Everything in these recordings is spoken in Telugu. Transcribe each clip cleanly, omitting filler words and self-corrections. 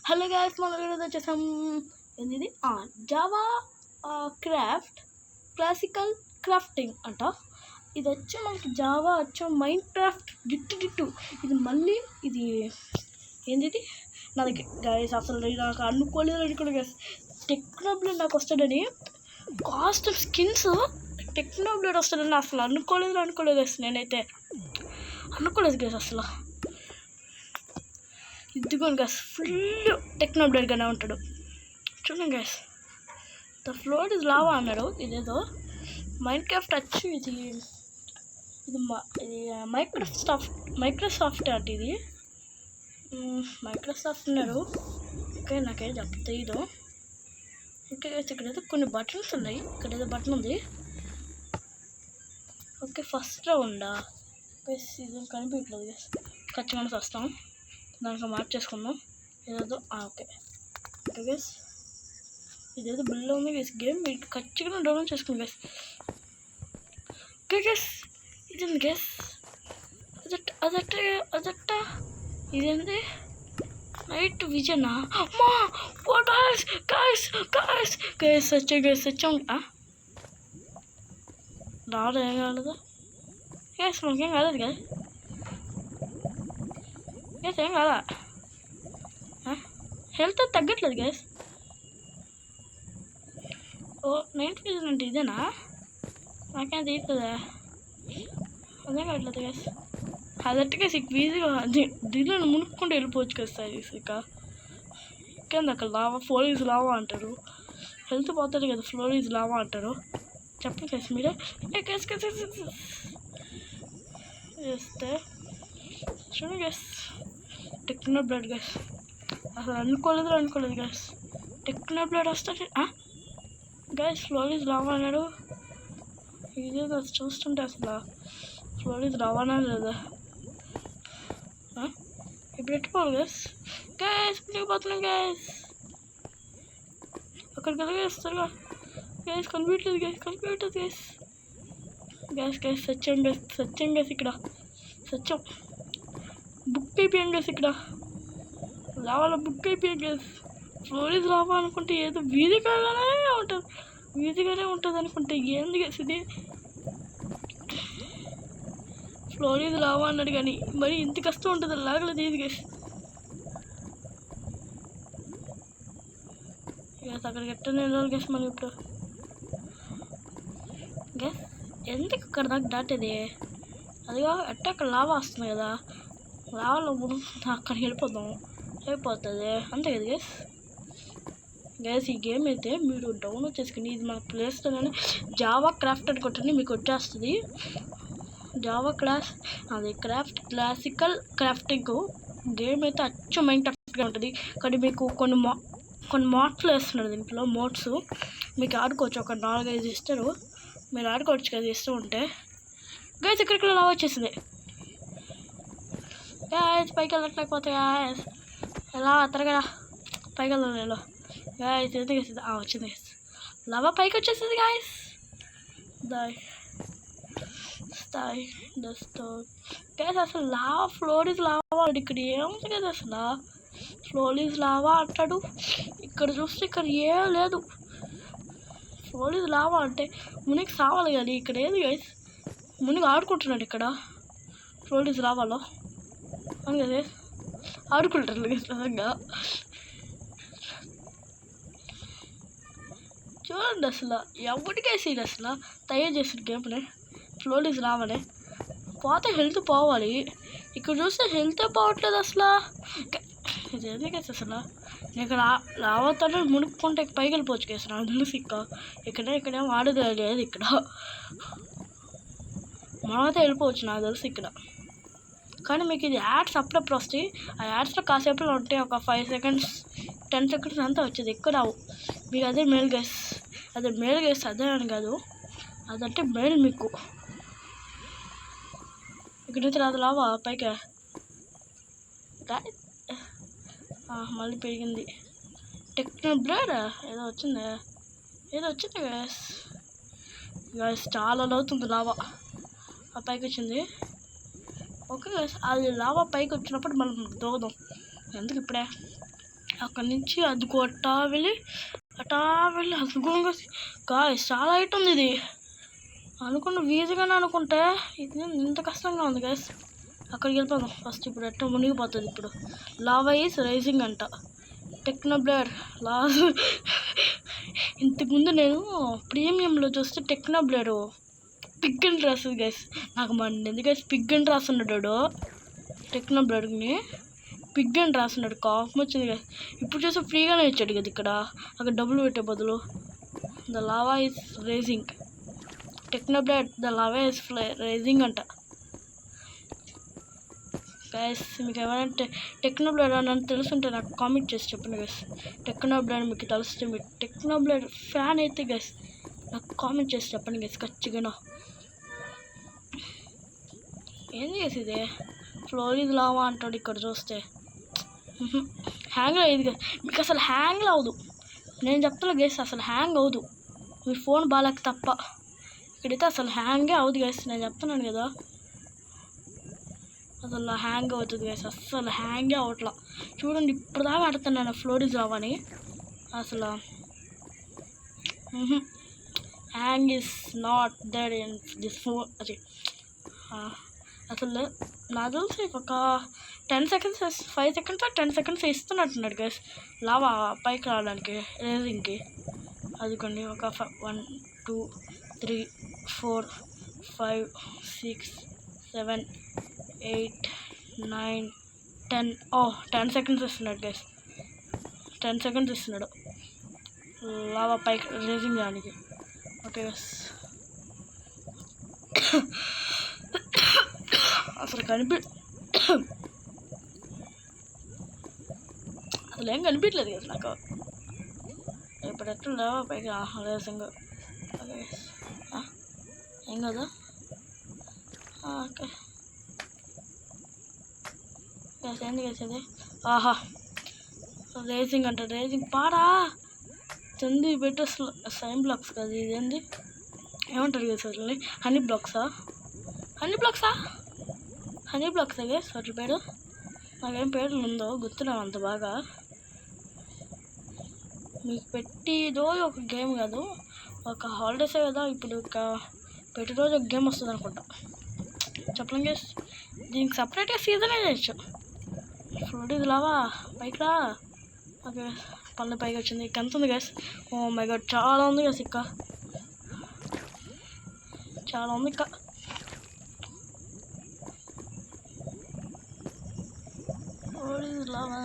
హలో గాయ్స్, మన ఈరోజు వచ్చేసాం. ఏంది జావా క్రాఫ్ట్ క్లాసికల్ క్రాఫ్టింగ్ అంట. ఇది వచ్చి మనకి జావా వచ్చి మైండ్ క్రాఫ్ట్ డిట్టు. ఇది మళ్ళీ ఇది ఏంది నాది గాయస్. అసలు నాకు అనుకోలేదు గాయస్, టెక్నోబ్లేడ్ నాకు వస్తాడని. కాస్ట్ స్కిన్స్ టెక్నోబ్లేడ్ వస్తాడని అసలు అనుకోలేదు గాయస్. నేనైతే అనుకోలేదు గాయస్ అసలు. ఇదిగోండి గ్యాస్, ఫుల్ టెక్నోబ్లేడ్గానే ఉంటాడు. చూడండి gas, the floor is lava అన్నాడు. ఇదేదో మైండ్ క్రాఫ్ట్ వచ్చి ఇది మైక్రోసాఫ్ట్ అంటే ఇది మైక్రోసాఫ్ట్ అన్నారు. ఓకే, నాకేం చెప్తే ఇదో. ఓకే గైస్, ఇక్కడైతే కొన్ని బటన్స్ ఉన్నాయి. ఇక్కడ ఏదో బటన్ ఉంది. ఓకే, ఫస్ట్ రౌండా గైస్? ఇది కనిపించట్లేదు గైస్, ఖచ్చితంగా వస్తాం. దానికి మార్చేసుకుందాం ఏదో. ఓకే గైస్, ఇదేదో బిల్లో ఉంది గైస్. గేమ్ మీకు ఖచ్చితంగా డౌన్లోడ్ చేసుకుంది గైస్. ఓకే గైస్, ఇదేంది గైస్? అదట్ట ఇదేంది? నైట్ విజనా? అమ్మా గైస్ వచ్చాం. రాదు, ఏం కాలేదు గైస్, మనకేం కాలేదు గైస్. గైస్ ఏం కాదా? హెల్త్ తగ్గట్లేదు గైస్. ఓ, నైట్ విజన్ అంటే ఇదేనా? నాకేం తీస్తుందా? అదే కావట్లేదు గైస్. అదట్టుగా ఈజీగా దీనిలో మునుక్కుంటూ వెళ్ళిపోవచ్చు కదా సార్. ఇక కింద అక్కడ లావా, ఫ్లోర్ ఈజ్ లావా అంటారు. హెల్త్ పోతుంది కదా, ఫ్లోర్ ఈజ్ లావా అంటారు. చెప్పండి గైస్ మీరే. వేస్తే చూడండి గైస్, టెక్నోబ్లేడ్ గైస్. అసలు అనుకోలేదు గైస్, టెక్నోబ్లేడ్ వస్తే గైస్. ఫ్లోర్ ఈజ్ లావా అన్నాడు. ఇదేదో చూస్తుంటే అసలు ఫ్లోర్ ఈజ్ లావానా లేదా? ఇప్పుడు ఎట్టుకోవాలి గైస్ పోతున్నాం గైస్. అక్కడికి వెళ్ళగేస్తారు గైస్. కనిపించలేదు గైస్. సత్యం గైస్. ఇక్కడ సత్యం బుక్ అయిపోయాం గైస్. ఇక్కడ లావాలో బుక్ అయిపోయాం గైస్. ఫ్లోర్ ఈజ్ లావా అనుకుంటే ఏదో వీధిగానే ఉంటుంది అనుకుంటే ఏంది గైస్ ఇది? ఫ్లోర్ ఈజ్ లావా అన్నాడు కానీ మరి ఇంత కష్టం ఉంటుంది లాగలేదు ఇది గైస్. అక్కడికి ఎట్టనే వెళ్ళాలి గైస్ మనం ఇప్పుడు. గైస్ ఎందుకు అక్కడ దాకా దాటేది? అదిగా అక్కడ లావా వస్తుంది కదా, లావాలో అక్కడికి వెళ్ళిపోతాం, అయిపోతుంది అంతే కదా గైస్. గైస్, ఈ గేమ్ అయితే మీరు డౌన్లోడ్ చేసుకుని ఇది మన ప్లే స్టోర్లోనే జావా క్రాఫ్ట్ అని కొట్టండి, మీకు వచ్చేస్తుంది. Java craft classical crafting game అయితే అచ్చు మైండ్ క్రాఫ్ట్గా ఉంటుంది. కానీ మీకు కొన్ని మోడ్స్లో వేస్తున్నారు. దీంట్లో మోడ్స్ మీకు ఆడుకోవచ్చు. ఒక 4-5 ఇస్తారు, మీరు ఆడుకోవచ్చు కదా ఇస్తూ ఉంటే. గైస్ ఇక్కడికి లావా వచ్చేసింది గైస్. పైకి వెళ్ళట్లేకపోతే గైస్, ఎలా త్వరగా పైకి వెళ్ళలేదు గైస్. ఎందుకు వేసింది? వచ్చింది గైస్, లావా పైకి వచ్చేసింది గైస్. గైస్ అసలు లావా, ఫ్లోర్ ఈజ్ లావా ఇక్కడ ఏముంది కదా? అసలు ఫ్లోర్ ఈజ్ లావా అంటాడు. ఇక్కడ చూస్తే ఇక్కడ ఏం లేదు. ఫ్లోర్ ఈజ్ లావా అంటే మునిగి సావాలి కానీ ఇక్కడ ఏది గైస్? మునిగి ఆడుకుంటున్నాడు ఇక్కడ ఫ్లోర్ ఈజ్ లావాలో. అవును కదా, ఆడుకుంటారు గైస్ నిజంగా. చూడండి అసలు ఎవరికేసి అసలు తయారు చేసిన గేమ్ని ఫ్లోర్ ఈజ్ లావానే. పోతే హెల్త్ పోవాలి, ఇక్కడ చూస్తే హెల్తే పోవట్లేదు అసలు. ఇది ఎందుకు అసలు? ఇక్కడ లావాతోనే మునుక్కుంటే పైకి వెళ్ళిపోవచ్చు కేసు నాకు తెలుసు. ఇక్కడేం ఆడేది లేదు. ఇక్కడ మనమైతే వెళ్ళిపోవచ్చు నాకు తెలుసు ఇక్కడ. కానీ మీకు ఇది యాడ్స్ అప్పుడప్పుడు వస్తాయి. ఆ యాడ్స్లో కాసేపులో ఉంటాయి, ఒక 5 సెకండ్స్ 10 సెకండ్స్ అంతా వచ్చేది, ఎక్కువ రావు మీకు. అదే మేల్ గైస్, అదే అని కాదు, అదంటే మేల్ మీకు. ఇక్కడైతే రాదు లావా పైకి. మళ్ళీ పెరిగింది. టెక్నోబ్లేడ్ ఏదో వచ్చింది గైస్. చాలా అవుతుంది లావా ఆ పైకి వచ్చింది. ఓకే గైస్, అది లావా పైకి వచ్చినప్పుడు మనం దూకుదాం. ఎందుకు ఇప్పుడే అక్కడి నుంచి అదిగో అట్టా వెళ్ళి అదిగోగా గాయస్ చాలా హైట్ ఉంది ఇది. అనుకున్న ఈజీగానే అనుకుంటే ఇది ఇంత కష్టంగా ఉంది గాయస్. అక్కడికి వెళ్ళిపోదాం ఫస్ట్. ఇప్పుడు ఎట్ట మునిగిపోతుంది ఇప్పుడు. లావా ఈస్ రైజింగ్ అంట. టెక్నోబ్లేడ్ ఇంతకుముందు నేను ప్రీమియంలో చూస్తే టెక్నోబ్లేడ్ పిగ్ అని రాస్తుంది గైస్. నాకు మండింది గైస్. పిగ్ అని రాస్తున్నాడు టెక్నోబ్లేడ్ని. పిగ్ అని రాస్తున్నాడు. కాఫ్ వచ్చింది గైస్. ఇప్పుడు చూస్తే ఫ్రీగానే ఇచ్చాడు కదా ఇక్కడ. అక్కడ డబ్బులు పెట్టే బదులు. The lava is rising. Technoblade the lava is rising అంట గైస్. మీకు ఏమైనా టెక్నోబ్లేడ్ అని తెలుసుంటే నాకు కామెంట్ చేసి చెప్పండి గైస్. టెక్నోబ్లేడ్ మీకు తెలిస్తే, మీరు టెక్నోబ్లేడ్ ఫ్యాన్ అయితే గైస్ నాకు కామెంట్ చేసి చెప్పండి గైస్ ఖచ్చితంగా. ఏంది గైస్ ఇది? ఫ్లోరిడ్ లావా అంటాడు ఇక్కడ చూస్తే. హ్యాంగ్ అయ్యేది గైస్. మీకు అసలు హ్యాంగ్ అవ్వదు. నేను చెప్తాను గైస్, అసలు హ్యాంగ్ అవ్వదు మీ ఫోన్ బాగాలేక తప్ప. ఇక్కడైతే అసలు హ్యాంగే అవ్వదు గైస్. నేను చెప్తున్నాను కదా, అసలు హ్యాంగ్ అవుతుంది గైస్. అస్సలు హ్యాంగే అవట్లా. చూడండి ఇప్పుడు దాకా ఆడుతున్నాను ఫ్లోరిడ్ లావాని. అసలు hang is not there in this phone. అది అసలు నాకు తెలిసి ఒక 10 seconds 5 seconds 10 seconds ఇస్తున్నట్టున్నాడు guys lava పైకి రావడానికి రేజింగ్కి. అదిగోండి ఒక 1 2 3 4 5 6 7 8 9 10 10 seconds ఇస్తున్నాడు గైస్. 10 seconds ఇస్తున్నాడు లావా పైకి రేజింగ్ దానికి. Okay guys. అసలు అసలు ఏం కనిపించలేదు కదా నాకు. ఇప్పుడు ఎట్లా పైకి రేసింగ్. ఓకే ఏం కదా. ఓకే ఏంది వేసేది? ఆహా రేసింగ్ అంట. రేసింగ్ పాడా చంది పెట్టే సైన్ బ్లాక్స్ కదా. ఇదేంది ఏమంటారు కదా సార్? హనీ బ్లాక్సా? హనీ బ్లాక్సా గైస్ వాటి పేరు? నాకేం పేర్లు ఉందో గుర్తురావు అంత బాగా. మీకు పెట్టిదో ఒక గేమ్ కాదు, ఒక హాలిడేసే కదా. ఇప్పుడు ఒక ప్రతిరోజు ఒక గేమ్ వస్తుంది అనుకుంటా. చెప్పలేం గైస్. దీనికి సపరేట్గా సీజనే చేయొచ్చు. ఫ్లోరిడ్ లావా పైకి రా. ఓకే పల్లె పైకి వచ్చింది. ఇక ఎంత ఉంది గైస్? ఓ మై గాడ్ చాలా ఉంది గైస్. ఇక్క చాలా ఉంది. ఇక్క fluoride lava.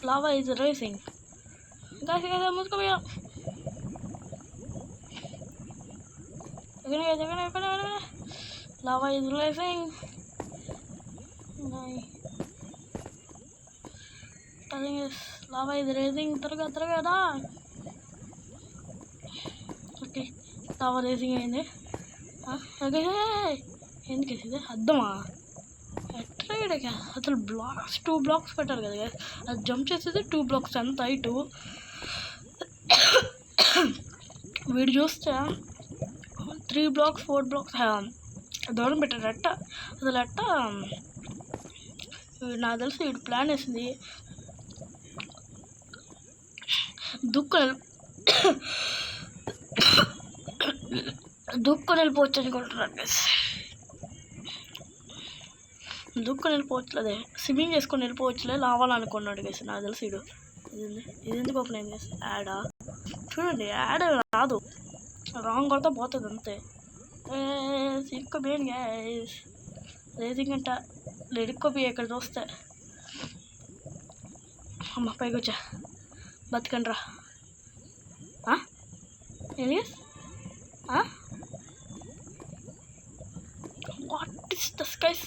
Lava is racing. Guys, मुझको भैया Lava is racing. नहीं Lava is racing. तरगा ना. Okay, Lava racing है इन्हें. हाँ, अगर है इन्हें कैसे दे? अद्दमा అసలు బ్లాక్స్ 2 blocks పెట్టారు కదా. అది జంప్ చేసేది 2 blocks ఎంత హైట్. వీడు చూస్తే 3 blocks 4 blocks దూరం పెట్టాడు. అసలు నాకు తెలిసి వీడు ప్లాన్ వేసింది దుక్కుని వెళ్ళిపోవచ్చు అనుకుంటున్నాను గైస్. దుక్కుని వెళ్ళిపోవచ్చులే, స్విమ్మింగ్ చేసుకొని వెళ్ళిపోవచ్చులే లావాలనుకున్నాడు గైస్. నాకు తెలిసి ఇది ఎందుకు ఓపెన్ అయింది గైస్? యాడా చూడండి, యాడ్ రాదు, రాంగ్ కొడతా పోతుంది అంతే. సిక్కోపోయాను గైస్. రేసింగ్ అంట ఎడుక్కోపోయి ఇక్కడ చూస్తే. అమ్మ పైకి వచ్చా, బతకండి రా. ఏంటి guys? What is this guys?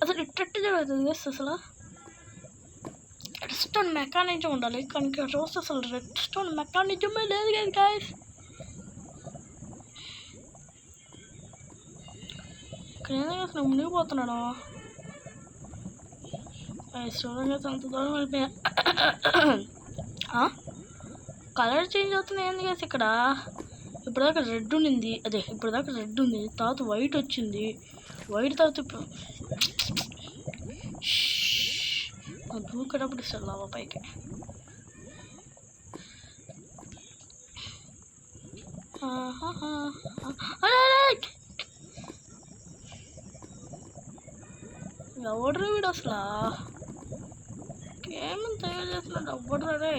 అసలు ఇట్టట్టు జరుగుతుంది గైస్. అసలు రెడ్ స్టోన్ మెకానిజం ఉండాలి, కానీ ఇక్కడ చూస్తే అసలు రెడ్ స్టోన్ మెకానిజమే లేదు కదా గైస్. ఇక్కడ ఏదో అసలు మునిగిపోతున్నాడు. చూడండి అంత దూరం అయిపోయా. కలర్ చేంజ్ అవుతున్నాయి ఏంది గైస్ ఇక్కడ? ఇప్పటిదాకా రెడ్ ఉండింది, అదే ఇప్పటిదాకా రెడ్ ఉంది, తర్వాత వైట్ వచ్చింది, వైట్ తాగుతూ ఇప్పుడు దూకేటప్పుడు ఇస్తాడు లావా పైకి. ఎవడ్రా వీడు అసలు ఏమని తయారు చేస్తున్నాడు ఎవడ్రా రే.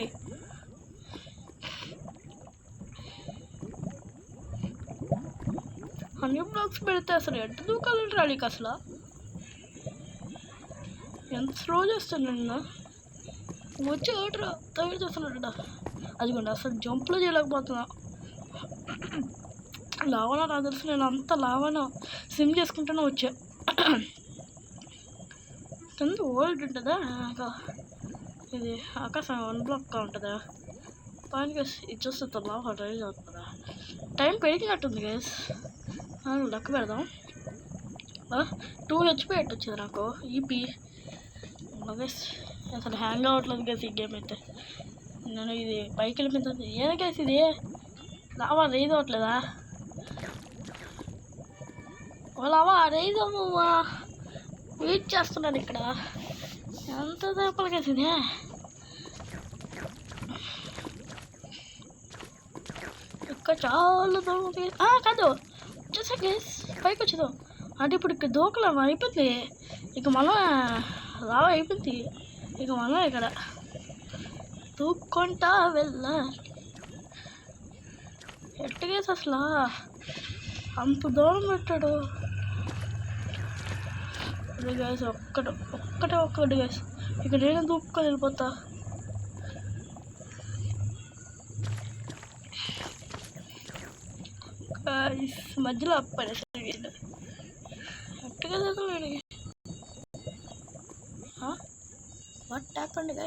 హనీ బ్లాక్స్ పెడితే అసలు ఎట్ట దూకాలంటే రాడికి అసలు ఎంత స్లో చేస్తున్నాడు. వచ్చి ఏట్రా తయారు చేస్తున్నాడు. అదిగోండి అసలు జంప్లో చేయలేకపోతున్నా. లావానా నాకు తెలుసు, నేను అంత లావానా స్విమ్ చేసుకుంటూనే వచ్చా. కింద ఓల్డ్ ఉంటుందా ఇది ఆకాశం 1 బ్లాక్గా ఉంటుందా పైన గేస్ ఇది చూస్తే లావా రైజ్ అవుతుందా. టైం పెరిగినట్టుంది గేస్. లెక్క పెడదాం. 2 HP వచ్చింది నాకు ఈపీ. గేస్ అసలు హ్యాంగ్ అవ్వట్లేదు గేస్ ఈ గేమ్ అయితే. నేను ఇది పైకి వెళ్ళిపోతుంది. ఏదో గేస్ ఇది లావా రైజ్ అవ్వట్లేదా. లావా రైజ్ అవ్వమ్మా వెయిట్ చేస్తున్నాను ఇక్కడ. ఎంత చేపలు గేస్ ఇది. ఇక్కడ చాలా కాదు వచ్చేసా గేస్ పైకి వచ్చేదాం అంటే ఇప్పుడు ఇక్కడ దూకలేము అయిపోయింది. ఇక మనం లావా అయిపోయింది. ఇక మనం ఇక్కడ దూక్కుంటా వెళ్ళా. ఎట్టగేసి అసలు అంత దూరం పెట్టాడు. గైస్ ఒక్కటి గైస్ ఇక నేను దూక్కొని వెళ్ళిపోతా. మధ్యలో అప్పనేసరి వీళ్ళు ఎట్టగా వీడికి వాట్ హ్యాపెండ్ గైస్.